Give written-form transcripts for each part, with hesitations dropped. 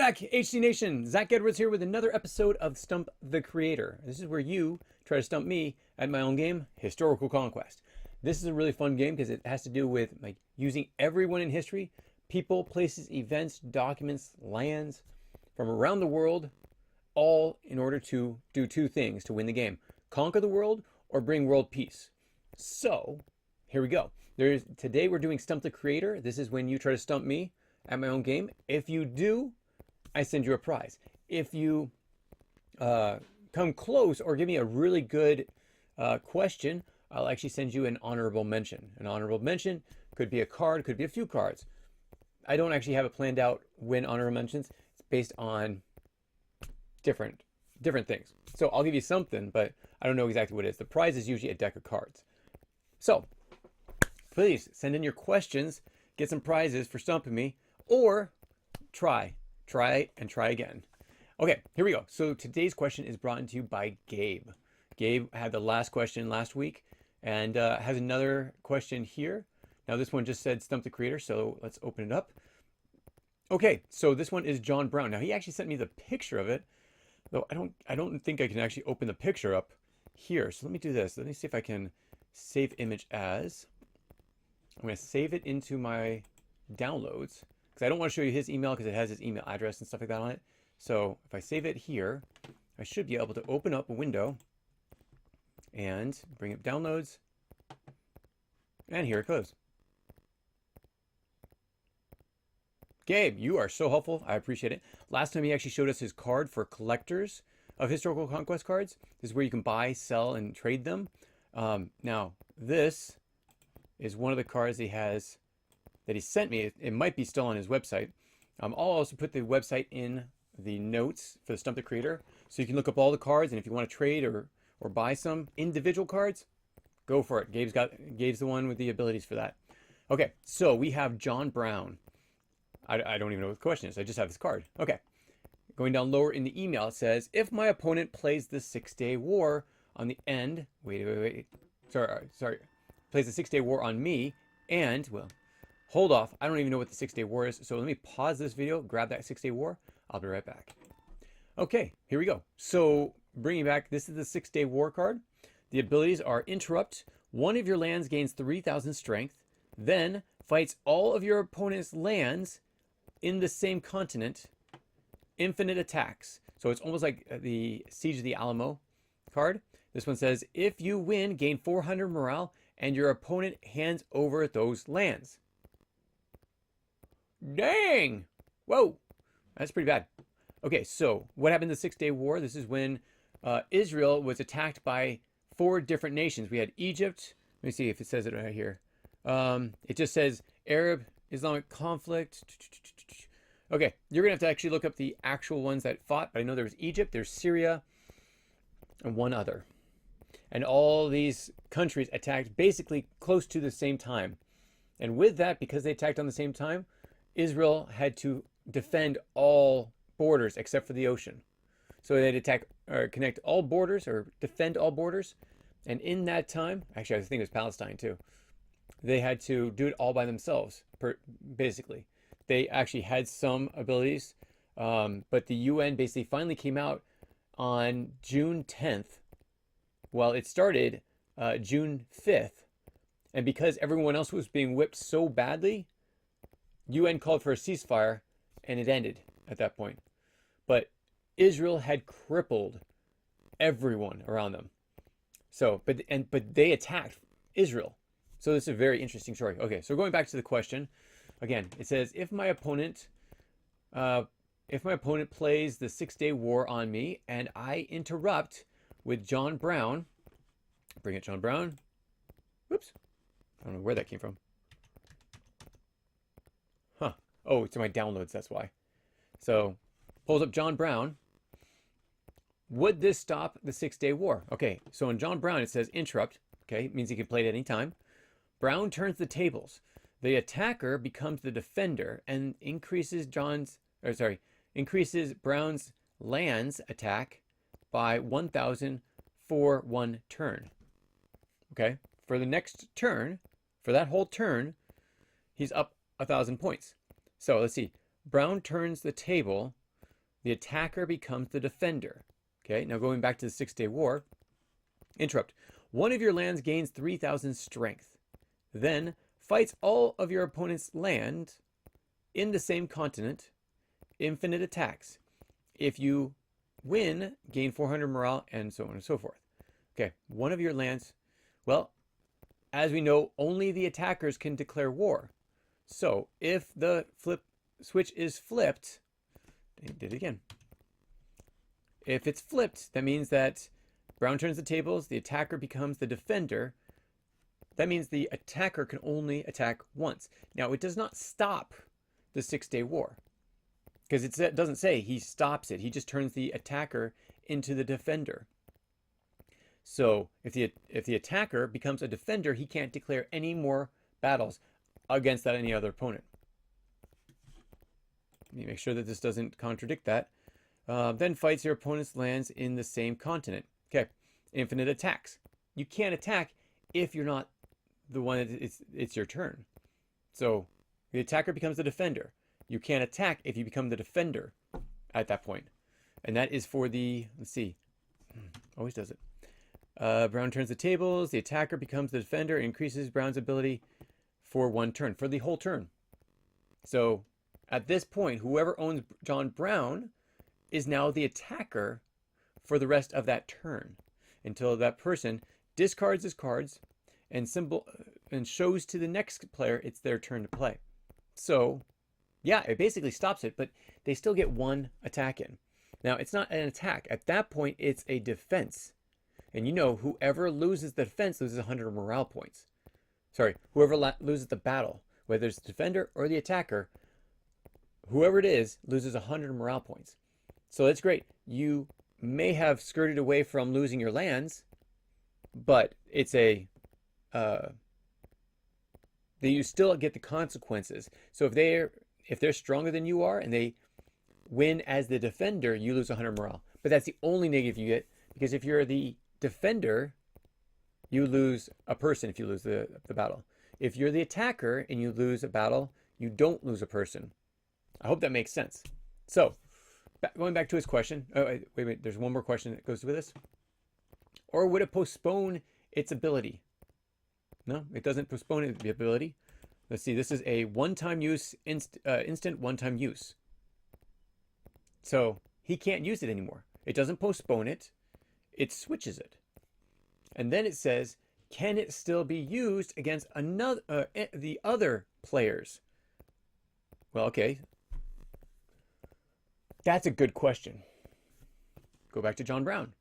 back, HC Nation. Zach Edwards here with another episode of Stump the Creator. This is where you try to stump me at my own game, Historical Conquest. This is a really fun game because it has to do with like using everyone in history, people, places, events, documents, lands from around the world, all in order to do two things to win the game: conquer the world or bring world peace. So here we go. Today we're doing Stump the Creator. This is when you try to stump me at my own game. If you do, I send you a prize. If you come close or give me a really good question, I'll actually send you an honorable mention. An honorable mention could be a card, could be a few cards. I don't actually have it planned out when honorable mentions. It's based on different things. So I'll give you something, but I don't know exactly what it is. The prize is usually a deck of cards. So please send in your questions, get some prizes for stumping me, or try and try again. Okay, here we go. So today's question is brought to you by Gabe. Gabe had the last question last week and has another question here. Now this one just said Stump the Creator, so let's open it up. Okay, so this one is John Brown. Now he actually sent me the picture of it, though I don't think I can actually open the picture up here. So let me do this. Let me see if I can save image as. I'm going to save it into my downloads because I don't want to show you his email because it has his email address and stuff like that on it. So if I save it here, I should be able to open up a window and bring up downloads. And here it goes. Gabe, you are so helpful. I appreciate it. Last time he actually showed us his card for collectors of Historical Conquest cards. This is where you can buy, sell, and trade them. Now, this is one of the cards he has that he sent me. It might be still on his website. I'll also put the website in the notes for the Stump the Creator, so you can look up all the cards, and if you want to trade or buy some individual cards, go for it. Gabe's the one with the abilities for that. Okay, so we have John Brown. I don't even know what the question is. I just have his card. Okay. Going down lower in the email, it says, if my opponent plays the 6-Day War on the end, wait. Sorry. Plays the 6-Day War on me, and, well, hold off. I don't even know what the 6-Day War is, so let me pause this video, grab that 6-Day War. I'll be right back. Okay, here we go. So, bringing back, this is the 6-Day War card. The abilities are Interrupt. One of your lands gains 3,000 strength, then fights all of your opponent's lands in the same continent. Infinite attacks. So it's almost like the Siege of the Alamo card. This one says, if you win, gain 400 morale, and your opponent hands over those lands. Dang! Whoa! That's pretty bad. Okay, so what happened in the 6-Day War? This is when Israel was attacked by 4 different nations. We had Egypt. Let me see if it says it right here. It just says Arab-Islamic conflict. Okay, you're going to have to actually look up the actual ones that fought. But I know there was Egypt, there's Syria, and one other. And all these countries attacked basically close to the same time. And with that, because they attacked on the same time, Israel had to defend all borders except for the ocean. So they had to attack or connect all borders or defend all borders. And in that time, actually I think it was Palestine too, they had to do it all by themselves, basically. They actually had some abilities, but the UN basically finally came out on June 10th. Well, it started June 5th. And because everyone else was being whipped so badly, UN called for a ceasefire, and it ended at that point. But Israel had crippled everyone around them. So, but they attacked Israel. So this is a very interesting story. Okay, so going back to the question, again, it says if my opponent plays the 6-Day War on me and I interrupt with John Brown, bring it, John Brown. Whoops, I don't know where that came from. Huh? Oh, it's in my downloads. That's why. So pulls up John Brown. Would this stop the 6-Day War? Okay, so in John Brown it says interrupt. Okay, it means he can play it at any time. Brown turns the tables. The attacker becomes the defender and increases Brown's lands attack by 1,000 for 1 turn. Okay, for the next turn, for that whole turn, he's up 1,000 points. So let's see. Brown turns the table. the attacker becomes the defender. Okay, now going back to the 6-Day War. Interrupt. One of your lands gains 3,000 strength. Then fights all of your opponent's land in the same continent. Infinite attacks. If you win, gain 400 morale, and so on and so forth. Okay, one of your lands. Well, as we know, only the attackers can declare war. So if the switch is flipped, they did it again. If it's flipped, that means that brown turns the tables, the attacker becomes the defender. That means the attacker can only attack once. Now, it does not stop the 6-Day War, because it doesn't say he stops it. He just turns the attacker into the defender. So if the attacker becomes a defender, he can't declare any more battles against any other opponent. Let me make sure that this doesn't contradict that. Then fights your opponent's lands in the same continent. Okay, infinite attacks. You can't attack if you're not the one it's your turn. So the attacker becomes the defender. You can't attack if you become the defender at that point. And that is for the, let's see, always does it. Brown turns the tables, the attacker becomes the defender, increases Brown's ability for one turn, for the whole turn. So at this point, whoever owns John Brown is now the attacker for the rest of that turn, until that person discards his cards and shows to the next player it's their turn to play. So yeah, it basically stops it, but they still get one attack in. Now, it's not an attack. At that point, it's a defense. And you know, whoever loses the defense loses 100 morale points. Sorry, whoever loses the battle, whether it's the defender or the attacker, whoever it is loses 100 morale points. So that's great. You may have skirted away from losing your lands, but it's you still get the consequences. So if they're stronger than you are and they win as the defender, you lose 100 morale. But that's the only negative you get, because if you're the defender, you lose a person if you lose the battle. If you're the attacker and you lose a battle, you don't lose a person. I hope that makes sense. So, going back to his question. Oh, wait, there's one more question that goes with this. Or would it postpone its ability? No, it doesn't postpone the ability. Let's see, this is a one-time use, instant one-time use. So he can't use it anymore. It doesn't postpone it, it switches it. And then it says, can it still be used against the other players? Well, okay. That's a good question. Go back to John Brown.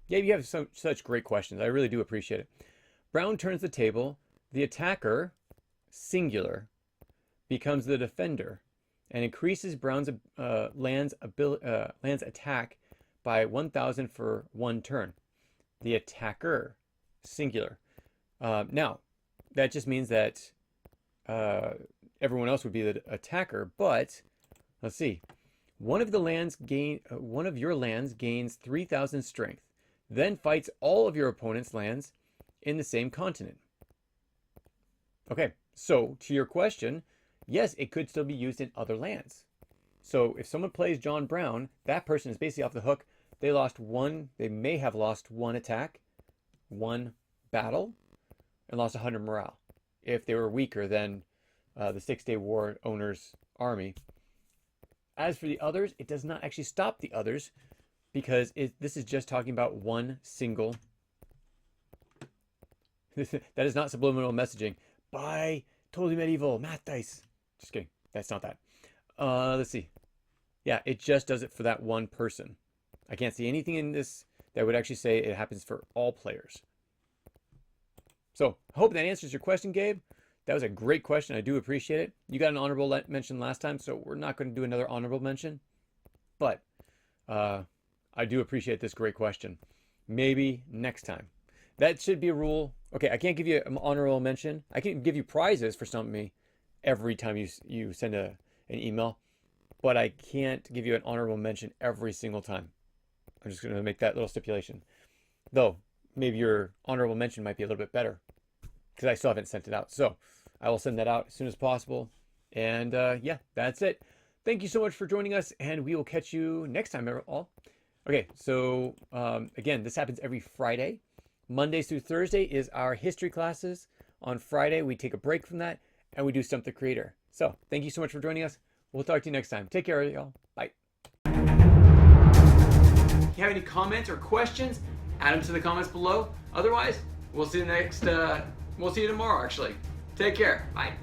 Yeah, you have such great questions. I really do appreciate it. Brown turns the table. The attacker, singular, becomes the defender and increases Brown's land's attack by 1,000 for one turn. The attacker, singular. Now, that just means that everyone else would be the attacker. But let's see. One of your lands gains 3,000 strength. Then fights all of your opponent's lands in the same continent. Okay, so to your question, yes, it could still be used in other lands. So if someone plays John Brown, that person is basically off the hook. They may have lost one attack, one battle, and lost 100 morale if they were weaker than the 6-Day War owner's army. As for the others, it does not actually stop the others, because this is just talking about one single. That is not subliminal messaging. Buy Totally Medieval math dice. Just kidding. That's not that. Let's see. Yeah, it just does it for that one person. I can't see anything in this that would actually say it happens for all players. So I hope that answers your question, Gabe. That was a great question. I do appreciate it. You got an honorable mention last time, so we're not going to do another honorable mention. But I do appreciate this great question. Maybe next time. That should be a rule. Okay, I can't give you an honorable mention. I can give you prizes for Stump Me every time you send an email, but I can't give you an honorable mention every single time. I'm just going to make that little stipulation. Though, maybe your honorable mention might be a little bit better, because I still haven't sent it out. So I will send that out as soon as possible. And yeah, that's it. thank you so much for joining us, and we will catch you next time, all. Okay, so again, this happens every Friday. Mondays through Thursday is our history classes. On Friday, we take a break from that, and we do Stump the Creator. So thank you so much for joining us. We'll talk to you next time. Take care, y'all. Bye. If you have any comments or questions, add them to the comments below. Otherwise, we'll see you tomorrow, actually. Take care. Bye.